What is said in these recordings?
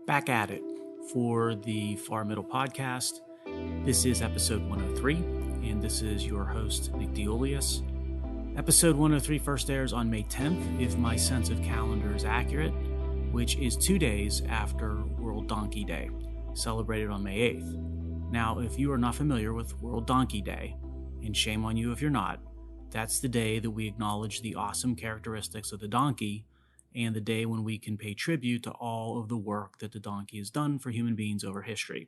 Back at it for the Far Middle Podcast. This is episode 103, and this is your host, Nick DeOlius. Episode 103 first airs on May 10th, if my sense of calendar is accurate, which is 2 days after World Donkey Day, celebrated on May 8th. Now, if you are not familiar with World Donkey Day, and shame on you if you're not, that's the day that we acknowledge the awesome characteristics of the donkey and the day when we can pay tribute to all of the work that the donkey has done for human beings over history.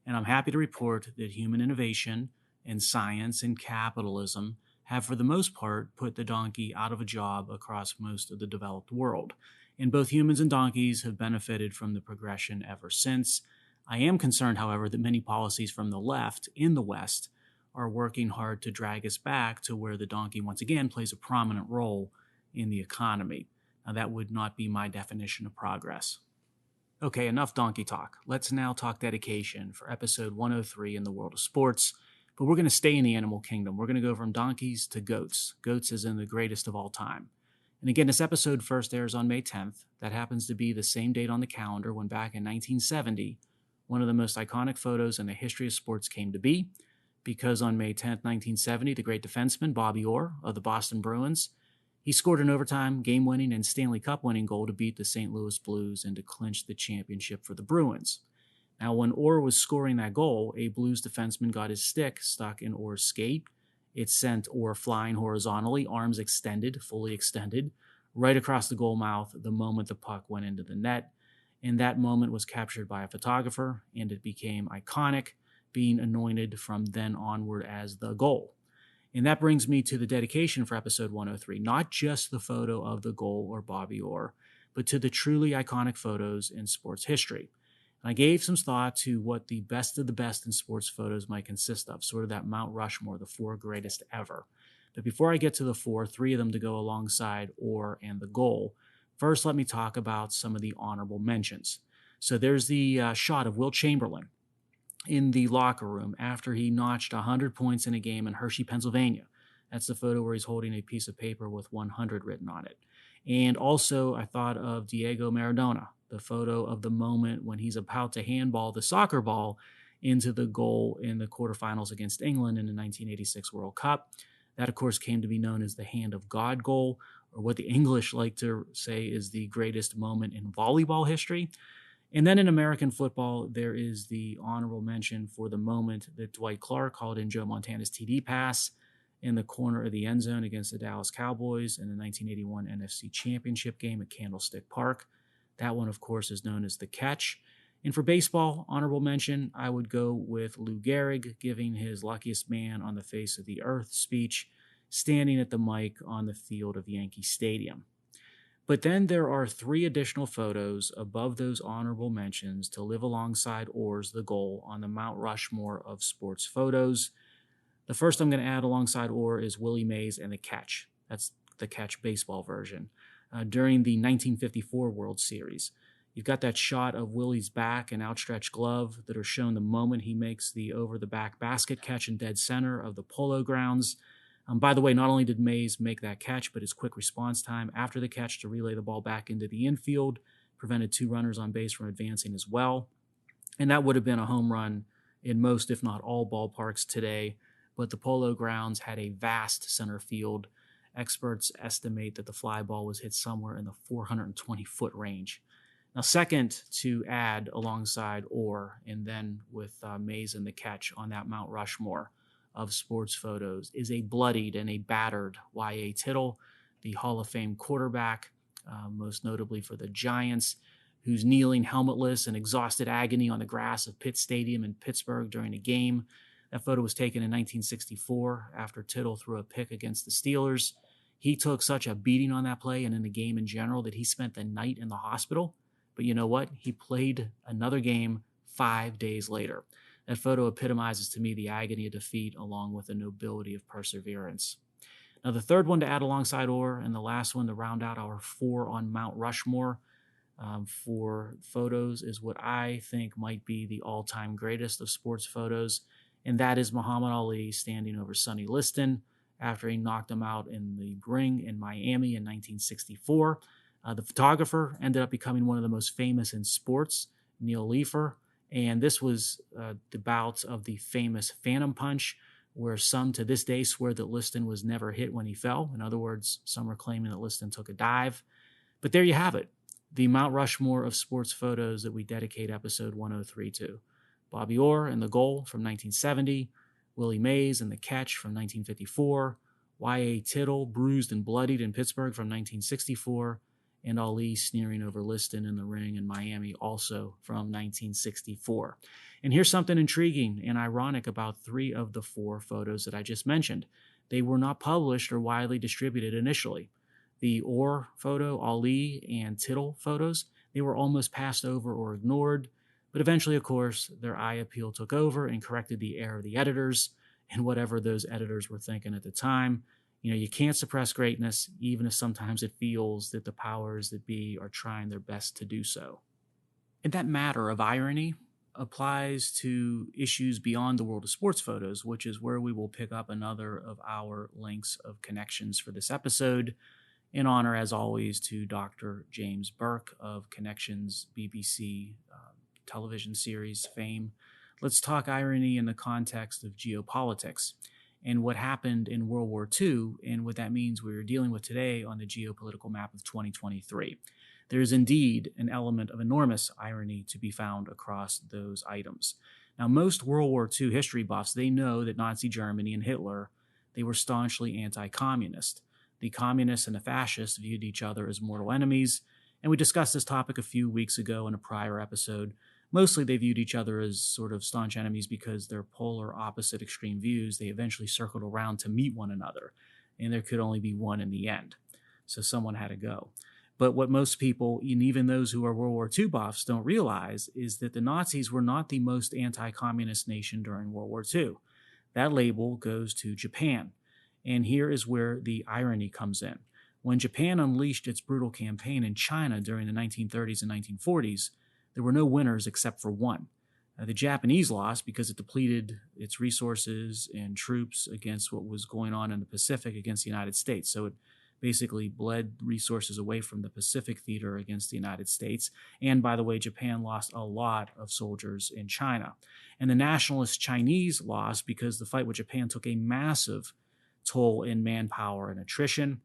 And I'm happy to report that human innovation and science and capitalism have, for the most part, put the donkey out of a job across most of the developed world. And both humans and donkeys have benefited from the progression ever since. I am concerned, however, that many policies from the left in the West are working hard to drag us back to where the donkey once again plays a prominent role in the economy. Now, that would not be my definition of progress. Okay, enough donkey talk. Let's now talk dedication for episode 103 in the world of sports. But we're going to stay in the animal kingdom. We're going to go from donkeys to goats. Goats as in the greatest of all time. And again, this episode first airs on May 10th. That happens to be the same date on the calendar when back in 1970, one of the most iconic photos in the history of sports came to be. Because on May 10th, 1970, the great defenseman Bobby Orr of the Boston Bruins, he scored an overtime, game-winning, and Stanley Cup-winning goal to beat the St. Louis Blues and to clinch the championship for the Bruins. Now, when Orr was scoring that goal, a Blues defenseman got his stick stuck in Orr's skate. It sent Orr flying horizontally, arms extended, fully extended, right across the goal mouth the moment the puck went into the net. And that moment was captured by a photographer, and it became iconic, being anointed from then onward as the goal. And that brings me to the dedication for episode 103, not just the photo of the goal or Bobby Orr, but to the truly iconic photos in sports history. And I gave some thought to what the best of the best in sports photos might consist of, sort of that Mount Rushmore, the 4 greatest ever. But before I get to the 4, 3 of them to go alongside Orr and the goal, first let me talk about some of the honorable mentions. So there's the shot of Wilt Chamberlain in the locker room after he notched 100 points in a game in Hershey, Pennsylvania. That's the photo where he's holding a piece of paper with 100 written on it. And also I thought of Diego Maradona, the photo of the moment when he's about to handball the soccer ball into the goal in the quarterfinals against England in the 1986 World Cup. That, of course, came to be known as the Hand of God goal, or what the English like to say is the greatest moment in volleyball history. And then in American football, there is the honorable mention for the moment that Dwight Clark called in Joe Montana's TD pass in the corner of the end zone against the Dallas Cowboys in the 1981 NFC Championship game at Candlestick Park. That one, of course, is known as the catch. And for baseball, honorable mention, I would go with Lou Gehrig giving his luckiest man on the face of the earth speech, standing at the mic on the field of Yankee Stadium. But then there are 3 additional photos above those honorable mentions to live alongside Orr's the goal on the Mount Rushmore of sports photos. The first I'm going to add alongside Orr is Willie Mays and the catch. That's the catch baseball version. During the 1954 World Series, you've got that shot of Willie's back and outstretched glove that are shown the moment he makes the over-the-back basket catch in dead center of the Polo Grounds. By the way, not only did Mays make that catch, but his quick response time after the catch to relay the ball back into the infield prevented 2 runners on base from advancing as well. And that would have been a home run in most, if not all, ballparks today. But the Polo Grounds had a vast center field. Experts estimate that the fly ball was hit somewhere in the 420-foot range. Now, second to add alongside Orr, and then with Mays and the catch on that Mount Rushmore of sports photos, is a bloodied and a battered Y.A. Tittle, the Hall of Fame quarterback, most notably for the Giants, who's kneeling helmetless in exhausted agony on the grass of Pitt Stadium in Pittsburgh during a game. That photo was taken in 1964 after Tittle threw a pick against the Steelers. He took such a beating on that play and in the game in general that he spent the night in the hospital. But you know what? He played another game 5 days later. That photo epitomizes to me the agony of defeat along with the nobility of perseverance. Now, the third one to add alongside Orr and the last one to round out our 4 on Mount Rushmore for photos is what I think might be the all-time greatest of sports photos, and that is Muhammad Ali standing over Sonny Liston after he knocked him out in the ring in Miami in 1964. The photographer ended up becoming one of the most famous in sports Neil Leifer. And this was the bout of the famous Phantom Punch, where some to this day swear that Liston was never hit when he fell. In other words, some are claiming that Liston took a dive. But there you have it, the Mount Rushmore of sports photos that we dedicate episode 103 to. Bobby Orr and the goal from 1970, Willie Mays and the catch from 1954, Y.A. Tittle bruised and bloodied in Pittsburgh from 1964, and Ali sneering over Liston in the ring in Miami also from 1964. And here's something intriguing and ironic about 3 of the 4 photos that I just mentioned. They were not published or widely distributed initially. The Orr photo, Ali, and Tittle photos, they were almost passed over or ignored, but eventually, of course, their eye appeal took over and corrected the error of the editors and whatever those editors were thinking at the time. You can't suppress greatness, even if sometimes it feels that the powers that be are trying their best to do so. And that matter of irony applies to issues beyond the world of sports photos, which is where we will pick up another of our links of connections for this episode, in honor, as always, to Dr. James Burke of Connections BBC television series fame. Let's talk irony in the context of geopolitics and what happened in World War II and what that means we're dealing with today on the geopolitical map of 2023. There is indeed an element of enormous irony to be found across those items. Now, most World War II history buffs, they know that Nazi Germany and Hitler, they were staunchly anti-communist. The communists and the fascists viewed each other as mortal enemies, and we discussed this topic a few weeks ago in a prior episode. Mostly they viewed each other as sort of staunch enemies because their polar opposite extreme views, they eventually circled around to meet one another, and there could only be one in the end. So someone had to go. But what most people, and even those who are World War II buffs, don't realize is that the Nazis were not the most anti-communist nation during World War II. That label goes to Japan. And here is where the irony comes in. When Japan unleashed its brutal campaign in China during the 1930s and 1940s, there were no winners except for one. The Japanese lost because it depleted its resources and troops against what was going on in the Pacific against the United States. So it basically bled resources away from the Pacific theater against the United States. And by the way, Japan lost a lot of soldiers in China. And the nationalist Chinese lost because the fight with Japan took a massive toll in manpower and attrition.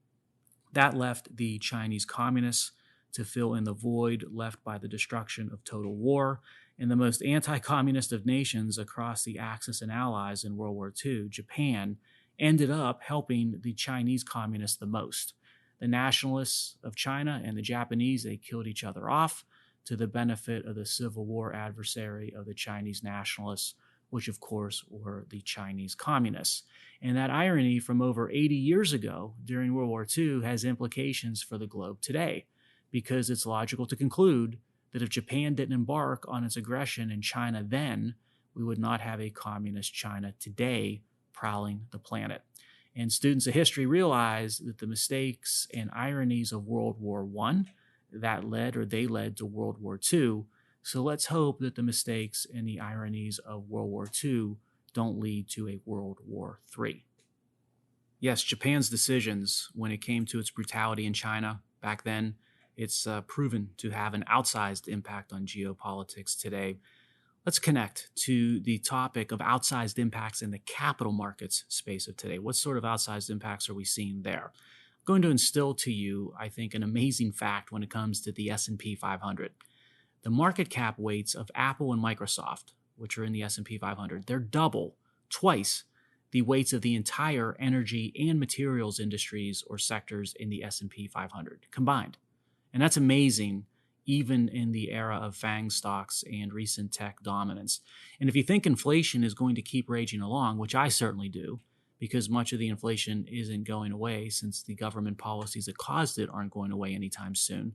That left the Chinese communists to fill in the void left by the destruction of total war. And the most anti-communist of nations across the Axis and allies in World War II, Japan, ended up helping the Chinese communists the most. The nationalists of China and the Japanese, they killed each other off to the benefit of the Civil War adversary of the Chinese nationalists, which of course were the Chinese communists. And that irony from over 80 years ago during World War II has implications for the globe today, because it's logical to conclude that if Japan didn't embark on its aggression in China then, we would not have a communist China today prowling the planet. And students of history realize that the mistakes and ironies of World War I, they led to World War II. So let's hope that the mistakes and the ironies of World War II don't lead to a World War III. Yes, Japan's decisions when it came to its brutality in China back then, it's proven to have an outsized impact on geopolitics today. Let's connect to the topic of outsized impacts in the capital markets space of today. What sort of outsized impacts are we seeing there? I'm going to instill to you, I think, an amazing fact when it comes to the S&P 500. The market cap weights of Apple and Microsoft, which are in the S&P 500, they're twice the weights of the entire energy and materials industries or sectors in the S&P 500 combined. And that's amazing, even in the era of FANG stocks and recent tech dominance. And if you think inflation is going to keep raging along, which I certainly do, because much of the inflation isn't going away since the government policies that caused it aren't going away anytime soon,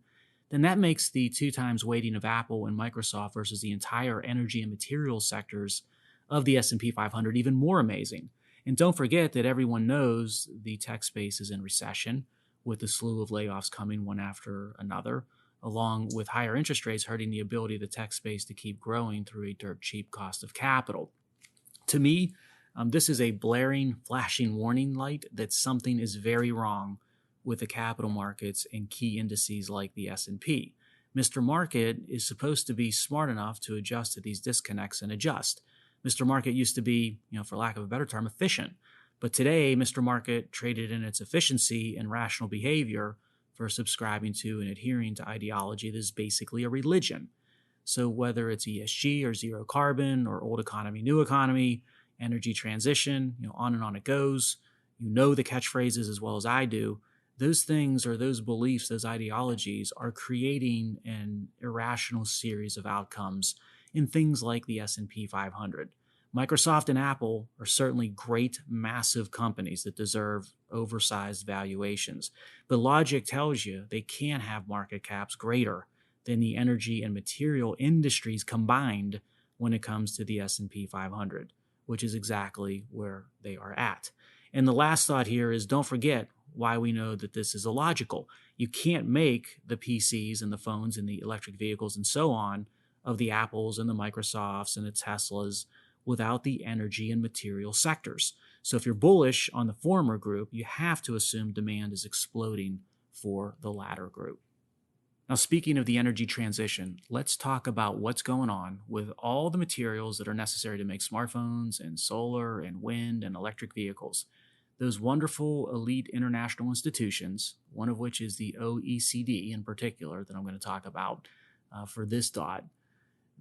then that makes the 2 times weighting of Apple and Microsoft versus the entire energy and materials sectors of the S&P 500 even more amazing. And don't forget that everyone knows the tech space is in recession, with a slew of layoffs coming one after another, along with higher interest rates hurting the ability of the tech space to keep growing through a dirt cheap cost of capital. To me, this is a blaring, flashing warning light that something is very wrong with the capital markets and key indices like the S&P. Mr. Market is supposed to be smart enough to adjust to these disconnects and adjust. Mr. Market used to be, for lack of a better term, efficient. But today, Mr. Market traded in its efficiency and rational behavior for subscribing to and adhering to ideology that is basically a religion. So whether it's ESG or zero carbon or old economy, new economy, energy transition, on and on it goes. You know the catchphrases as well as I do. Those things or those beliefs, those ideologies are creating an irrational series of outcomes in things like the S&P 500. Microsoft and Apple are certainly great, massive companies that deserve oversized valuations. But logic tells you they can't have market caps greater than the energy and material industries combined when it comes to the S&P 500, which is exactly where they are at. And the last thought here is don't forget why we know that this is illogical. You can't make the PCs and the phones and the electric vehicles and so on of the Apples and the Microsofts and the Teslas without the energy and material sectors. So if you're bullish on the former group, you have to assume demand is exploding for the latter group. Now, speaking of the energy transition, let's talk about what's going on with all the materials that are necessary to make smartphones and solar and wind and electric vehicles. Those wonderful elite international institutions, one of which is the OECD in particular that I'm going to talk about for this dot,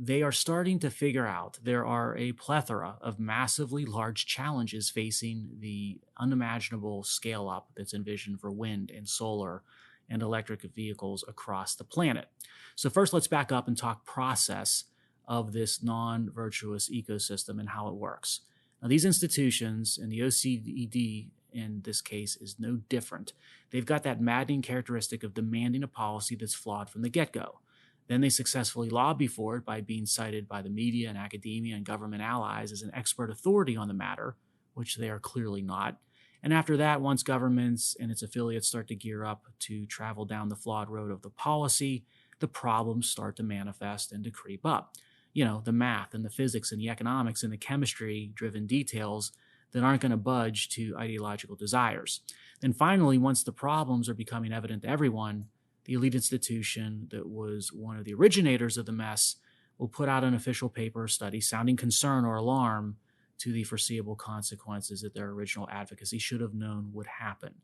they are starting to figure out there are a plethora of massively large challenges facing the unimaginable scale up that's envisioned for wind and solar and electric vehicles across the planet. So first, let's back up and talk process of this non-virtuous ecosystem and how it works. Now, these institutions, and the OECD in this case is no different. They've got that maddening characteristic of demanding a policy that's flawed from the get-go. Then they successfully lobby for it by being cited by the media and academia and government allies as an expert authority on the matter, which they are clearly not. And after that, once governments and its affiliates start to gear up to travel down the flawed road of the policy, the problems start to manifest and to creep up. The math and the physics and the economics and the chemistry-driven details that aren't going to budge to ideological desires. Then finally, once the problems are becoming evident to everyone, the elite institution that was one of the originators of the mess will put out an official paper or study sounding concern or alarm to the foreseeable consequences that their original advocacy should have known would happen.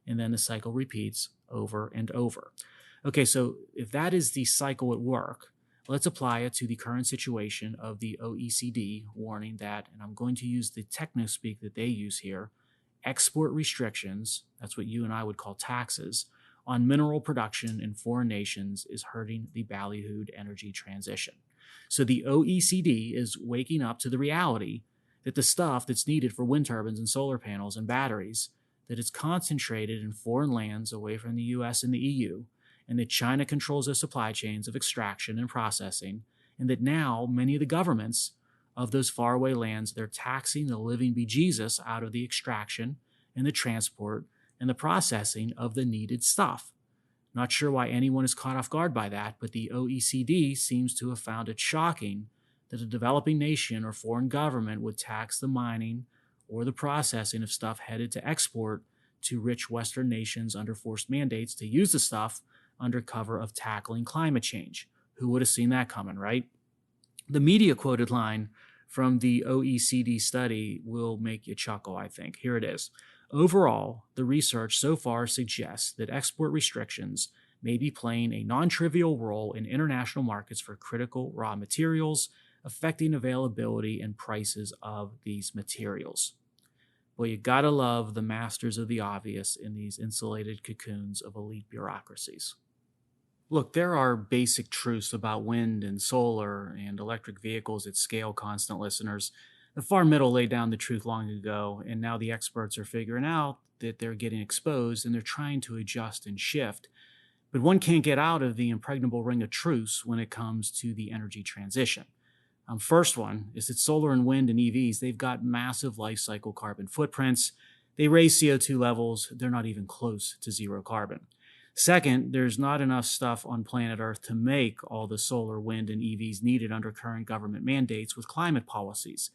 And then the cycle repeats over and over. Okay, so if that is the cycle at work, let's apply it to the current situation of the OECD, warning that, and I'm going to use the techno-speak that they use here, export restrictions, that's what you and I would call taxes, on mineral production in foreign nations is hurting the ballyhooed energy transition. So the OECD is waking up to the reality that the stuff that's needed for wind turbines and solar panels and batteries, that it's concentrated in foreign lands away from the US and the EU, and that China controls the supply chains of extraction and processing, and that now many of the governments of those faraway lands, they're taxing the living bejesus out of the extraction and the transport and the processing of the needed stuff. Not sure why anyone is caught off guard by that, but the OECD seems to have found it shocking that a developing nation or foreign government would tax the mining or the processing of stuff headed to export to rich Western nations under forced mandates to use the stuff under cover of tackling climate change. Who would have seen that coming, right? The media quoted line from the OECD study will make you chuckle, I think. Here it is. Overall, the research so far suggests that export restrictions may be playing a non-trivial role in international markets for critical raw materials, affecting availability and prices of these materials. Well, you gotta love the masters of the obvious in these insulated cocoons of elite bureaucracies. Look, there are basic truths about wind and solar and electric vehicles at scale, constant listeners. The far middle laid down the truth long ago, and now the experts are figuring out that they're getting exposed and they're trying to adjust and shift. But one can't get out of the impregnable ring of truths when it comes to the energy transition. First one is that solar and wind and EVs, they've got massive life cycle carbon footprints. They raise CO2 levels. They're not even close to zero carbon. Second, there's not enough stuff on planet Earth to make all the solar, wind, and EVs needed under current government mandates with climate policies.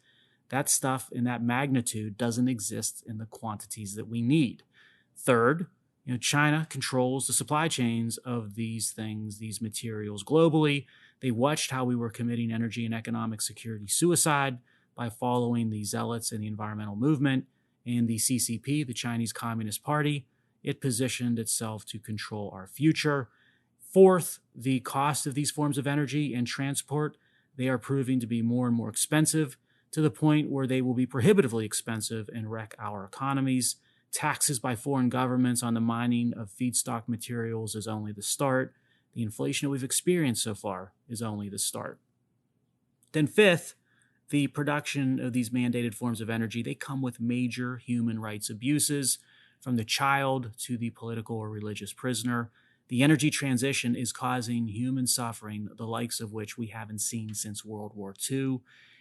That stuff in that magnitude doesn't exist in the quantities that we need. Third, China controls the supply chains of these things, these materials globally. They watched how we were committing energy and economic security suicide by following the zealots in the environmental movement and the CCP, the Chinese Communist Party. It positioned itself to control our future. Fourth, the cost of these forms of energy and transport, they are proving to be more and more expensive to the point where they will be prohibitively expensive and wreck our economies. Taxes by foreign governments on the mining of feedstock materials is only the start. The inflation that we've experienced so far is only the start. Then fifth, the production of these mandated forms of energy, they come with major human rights abuses, from the child to the political or religious prisoner. The energy transition is causing human suffering, the likes of which we haven't seen since World War II.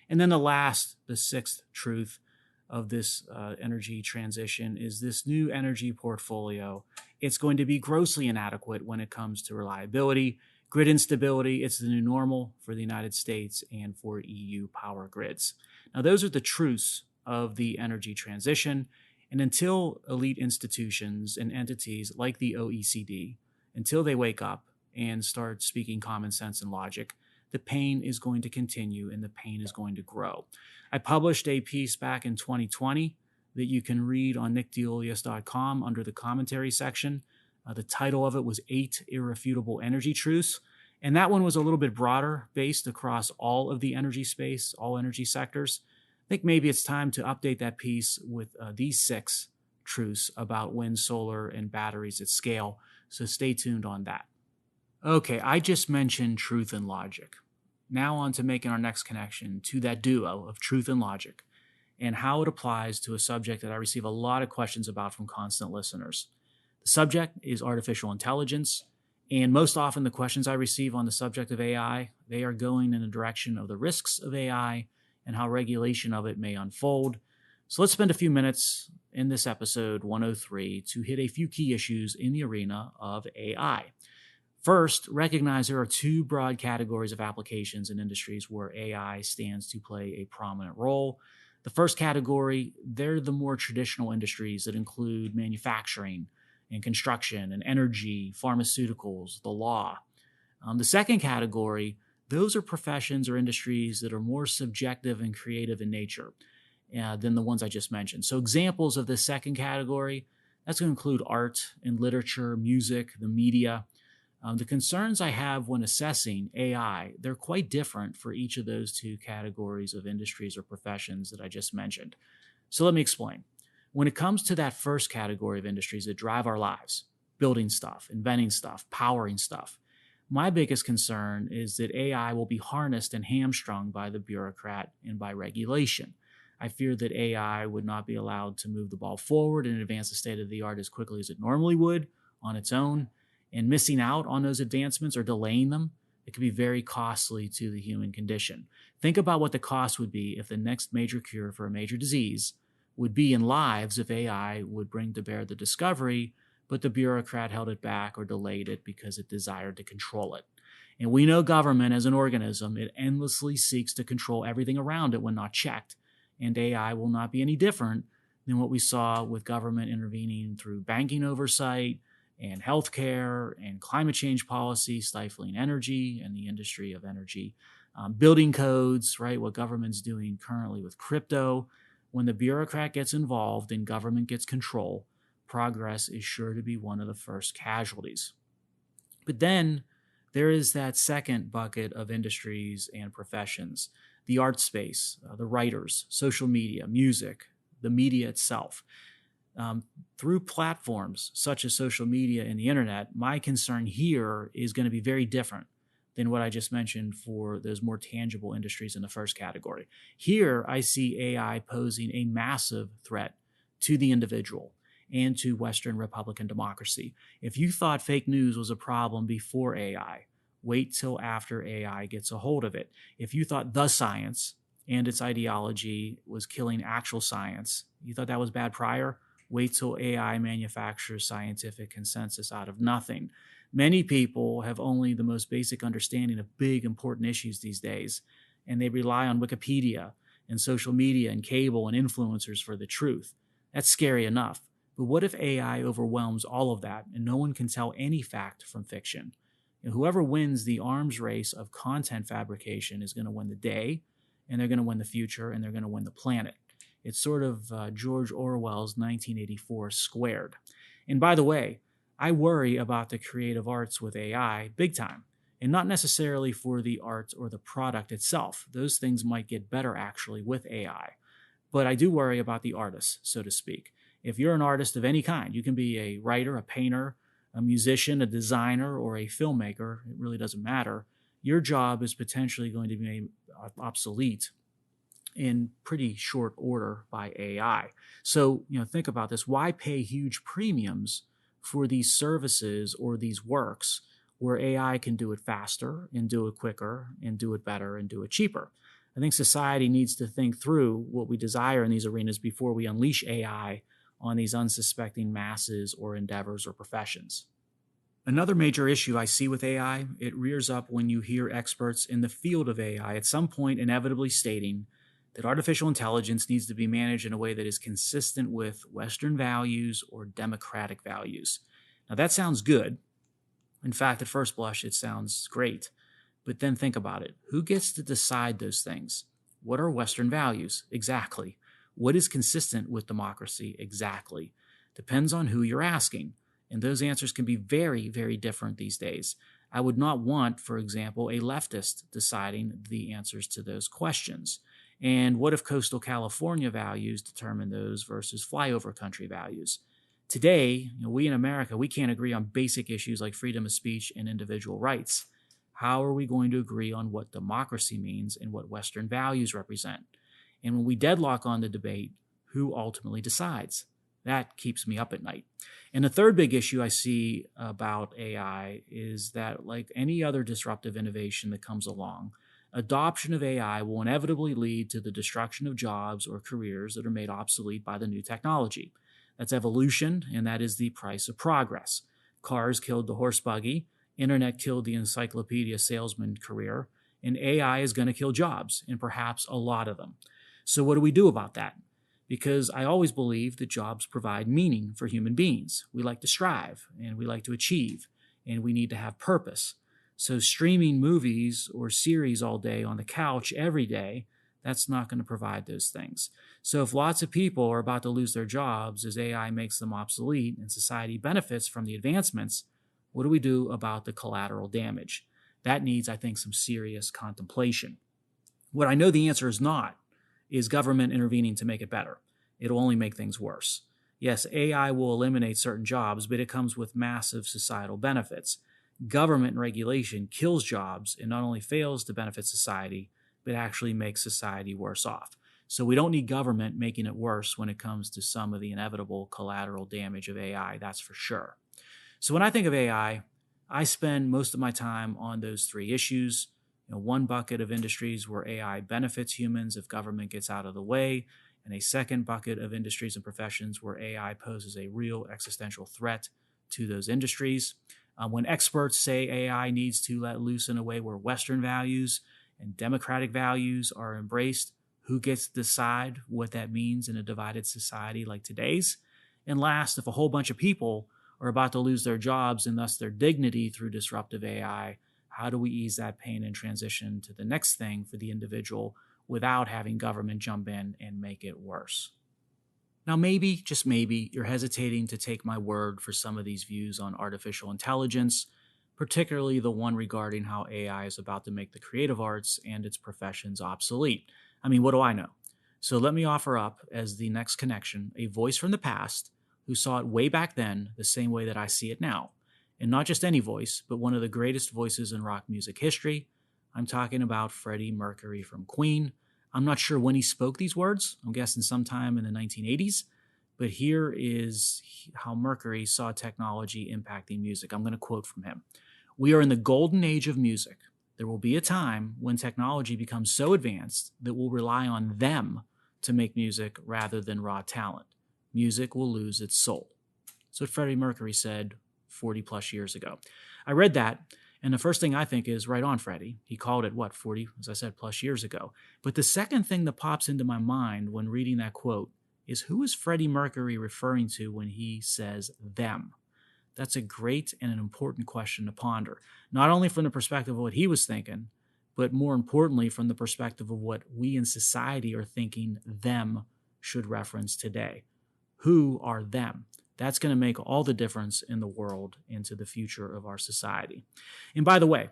And then the sixth truth of this energy transition is this new energy portfolio. It's going to be grossly inadequate when it comes to reliability, grid instability. It's the new normal for the United States and for EU power grids. Now, those are the truths of the energy transition. And until elite institutions and entities like the OECD, until they wake up and start speaking common sense and logic, the pain is going to continue and the pain is going to grow. I published a piece back in 2020 that you can read on nickdeulius.com under the commentary section. The title of it was 8 Irrefutable Energy Truths. And that one was a little bit broader, based across all of the energy space, all energy sectors. I think maybe it's time to update that piece with these 6 truths about wind, solar, and batteries at scale. So stay tuned on that. Okay, I just mentioned truth and logic. Now on to making our next connection to that duo of truth and logic and how it applies to a subject that I receive a lot of questions about from constant listeners. The subject is artificial intelligence, and most often the questions I receive on the subject of AI, they are going in the direction of the risks of AI and how regulation of it may unfold. So let's spend a few minutes in this episode 103 to hit a few key issues in the arena of AI. First, recognize there are 2 broad categories of applications and industries where AI stands to play a prominent role. The first category, they're the more traditional industries that include manufacturing and construction and energy, pharmaceuticals, the law. The second category, those are professions or industries that are more subjective and creative in nature than the ones I just mentioned. So examples of the second category, that's going to include art and literature, music, the media. The concerns I have when assessing AI, they're quite different for each of those 2 categories of industries or professions that I just mentioned. So let me explain. When it comes to that first category of industries that drive our lives, building stuff, inventing stuff, powering stuff, my biggest concern is that AI will be harnessed and hamstrung by the bureaucrat and by regulation. I fear that AI would not be allowed to move the ball forward and advance the state of the art as quickly as it normally would on its own. And missing out on those advancements or delaying them, it could be very costly to the human condition. Think about what the cost would be if the next major cure for a major disease would be in lives if AI would bring to bear the discovery, but the bureaucrat held it back or delayed it because it desired to control it. And we know government as an organism, it endlessly seeks to control everything around it when not checked. And AI will not be any different than what we saw with government intervening through banking oversight and healthcare and climate change policy, stifling energy and the industry of energy, building codes, right? What government's doing currently with crypto. When the bureaucrat gets involved and government gets control, progress is sure to be one of the first casualties. But then there is that second bucket of industries and professions, the art space, the writers, social media, music, the media itself. Through platforms such as social media and the internet, my concern here is going to be very different than what I just mentioned for those more tangible industries in the first category. Here, I see AI posing a massive threat to the individual and to Western Republican democracy. If you thought fake news was a problem before AI, wait till after AI gets a hold of it. If you thought the science and its ideology was killing actual science, you thought that was bad prior, wait till AI manufactures scientific consensus out of nothing. Many people have only the most basic understanding of big, important issues these days, and they rely on Wikipedia and social media and cable and influencers for the truth. That's scary enough. But what if AI overwhelms all of that and no one can tell any fact from fiction? Whoever wins the arms race of content fabrication is going to win the day, and they're going to win the future, and they're going to win the planet. It's sort of George Orwell's 1984 squared. And by the way, I worry about the creative arts with AI big time, and not necessarily for the art or the product itself. Those things might get better actually with AI. But I do worry about the artists, so to speak. If you're an artist of any kind, you can be a writer, a painter, a musician, a designer, or a filmmaker, it really doesn't matter. Your job is potentially going to be made obsolete in pretty short order by AI. So, think about this. Why pay huge premiums for these services or these works where AI can do it faster and do it quicker and do it better and do it cheaper? I think society needs to think through what we desire in these arenas before we unleash AI on these unsuspecting masses or endeavors or professions. Another major issue I see with AI, it rears up when you hear experts in the field of AI at some point inevitably stating that artificial intelligence needs to be managed in a way that is consistent with Western values or democratic values. Now that sounds good. In fact, at first blush, it sounds great. But then think about it. Who gets to decide those things? What are Western values? Exactly. What is consistent with democracy? Exactly. Depends on who you're asking. And those answers can be very, very different these days. I would not want, for example, a leftist deciding the answers to those questions. And what if coastal California values determine those versus flyover country values? Today, we in America, we can't agree on basic issues like freedom of speech and individual rights. How are we going to agree on what democracy means and what Western values represent? And when we deadlock on the debate, who ultimately decides? That keeps me up at night. And the third big issue I see about AI is that, like any other disruptive innovation that comes along, adoption of AI will inevitably lead to the destruction of jobs or careers that are made obsolete by the new technology. That's evolution, and that is the price of progress. Cars killed the horse buggy, internet killed the encyclopedia salesman career, and AI is going to kill jobs, and perhaps a lot of them. So what do we do about that? Because I always believe that jobs provide meaning for human beings. We like to strive, and we like to achieve, and we need to have purpose. So streaming movies or series all day on the couch every day, that's not going to provide those things. So if lots of people are about to lose their jobs as AI makes them obsolete and society benefits from the advancements, what do we do about the collateral damage? That needs, I think, some serious contemplation. What I know the answer is not is government intervening to make it better. It'll only make things worse. Yes, AI will eliminate certain jobs, but it comes with massive societal benefits. Government regulation kills jobs and not only fails to benefit society, but actually makes society worse off. So we don't need government making it worse when it comes to some of the inevitable collateral damage of AI, that's for sure. So when I think of AI, I spend most of my time on those three issues. One bucket of industries where AI benefits humans if government gets out of the way, and a second bucket of industries and professions where AI poses a real existential threat to those industries. When experts say AI needs to let loose in a way where Western values and democratic values are embraced, who gets to decide what that means in a divided society like today's? And last, if a whole bunch of people are about to lose their jobs and thus their dignity through disruptive AI, how do we ease that pain and transition to the next thing for the individual without having government jump in and make it worse? Now, maybe, just maybe, you're hesitating to take my word for some of these views on artificial intelligence, particularly the one regarding how AI is about to make the creative arts and its professions obsolete. I mean, what do I know? So let me offer up, as the next connection, a voice from the past who saw it way back then the same way that I see it now. And not just any voice, but one of the greatest voices in rock music history. I'm talking about Freddie Mercury from Queen. I'm not sure when he spoke these words. I'm guessing sometime in the 1980s. But here is how Mercury saw technology impacting music. I'm going to quote from him. "We are in the golden age of music. There will be a time when technology becomes so advanced that we'll rely on them to make music rather than raw talent. Music will lose its soul." That's what Freddie Mercury said 40 plus years ago. I read that, and the first thing I think is, right on, Freddie. He called it, 40, as I said, plus years ago. But the second thing that pops into my mind when reading that quote is who is Freddie Mercury referring to when he says them? That's a great and an important question to ponder, not only from the perspective of what he was thinking, but more importantly, from the perspective of what we in society are thinking them should reference today. Who are them? That's going to make all the difference in the world into the future of our society. And by the way,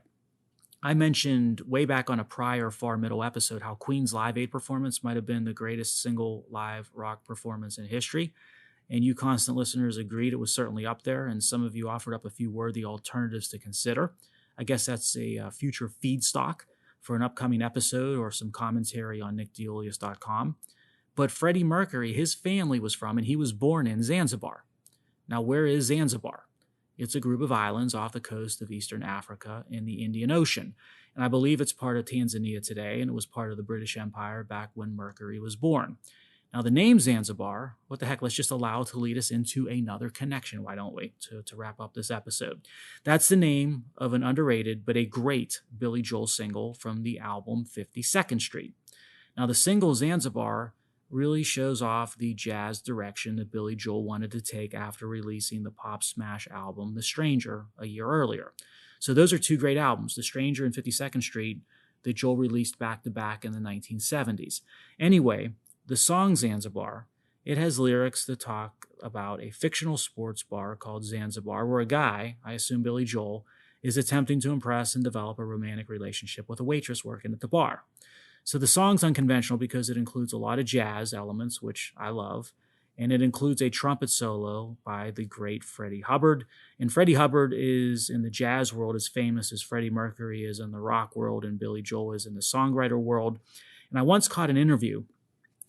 I mentioned way back on a prior Far Middle episode how Queen's Live Aid performance might have been the greatest single live rock performance in history. And you constant listeners agreed it was certainly up there, and some of you offered up a few worthy alternatives to consider. I guess that's a future feedstock for an upcoming episode or some commentary on nickdeolius.com. But Freddie Mercury, his family was from, and he was born in Zanzibar. Now, where is Zanzibar? It's a group of islands off the coast of Eastern Africa in the Indian Ocean. And I believe it's part of Tanzania today, and it was part of the British Empire back when Mercury was born. Now, the name Zanzibar, what the heck, let's just allow it to lead us into another connection, why don't we, to wrap up this episode. That's the name of an underrated but a great Billy Joel single from the album 52nd Street. Now, the single Zanzibar really shows off the jazz direction that Billy Joel wanted to take after releasing the pop smash album The Stranger a year earlier. So those are two great albums, The Stranger and 52nd Street, that Joel released back-to-back in the 1970s. Anyway, the song Zanzibar, it has lyrics that talk about a fictional sports bar called Zanzibar, where a guy, I assume Billy Joel, is attempting to impress and develop a romantic relationship with a waitress working at the bar. So the song's unconventional because it includes a lot of jazz elements, which I love, and it includes a trumpet solo by the great Freddie Hubbard. And Freddie Hubbard is, in the jazz world, as famous as Freddie Mercury is in the rock world and Billy Joel is in the songwriter world. And I once caught an interview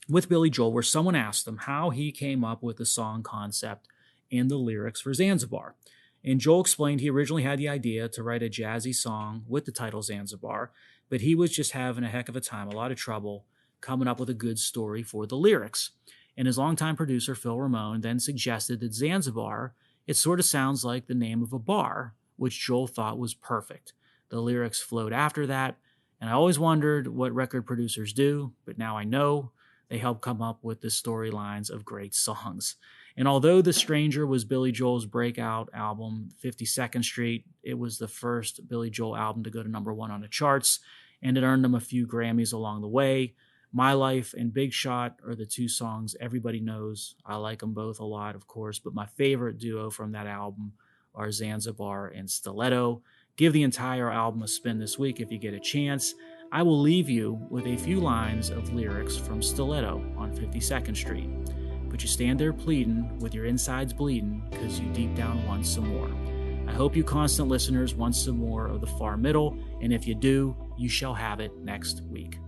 with Billy Joel where someone asked him how he came up with the song concept and the lyrics for Zanzibar. And Joel explained he originally had the idea to write a jazzy song with the title Zanzibar, but he was just having a heck of a time, a lot of trouble, coming up with a good story for the lyrics. And his longtime producer, Phil Ramone, then suggested that Zanzibar, it sort of sounds like the name of a bar, which Joel thought was perfect. The lyrics flowed after that, and I always wondered what record producers do, but now I know. They help come up with the storylines of great songs. And although The Stranger was Billy Joel's breakout album, 52nd Street, it was the first Billy Joel album to go to #1 on the charts, and it earned him a few Grammys along the way. My Life and Big Shot are the two songs everybody knows. I like them both a lot, of course, but my favorite duo from that album are Zanzibar and Stiletto. Give the entire album a spin this week if you get a chance. I will leave you with a few lines of lyrics from Stiletto on 52nd Street. But you stand there pleading with your insides bleeding because you deep down want some more. I hope you constant listeners want some more of the Far Middle, and if you do, you shall have it next week.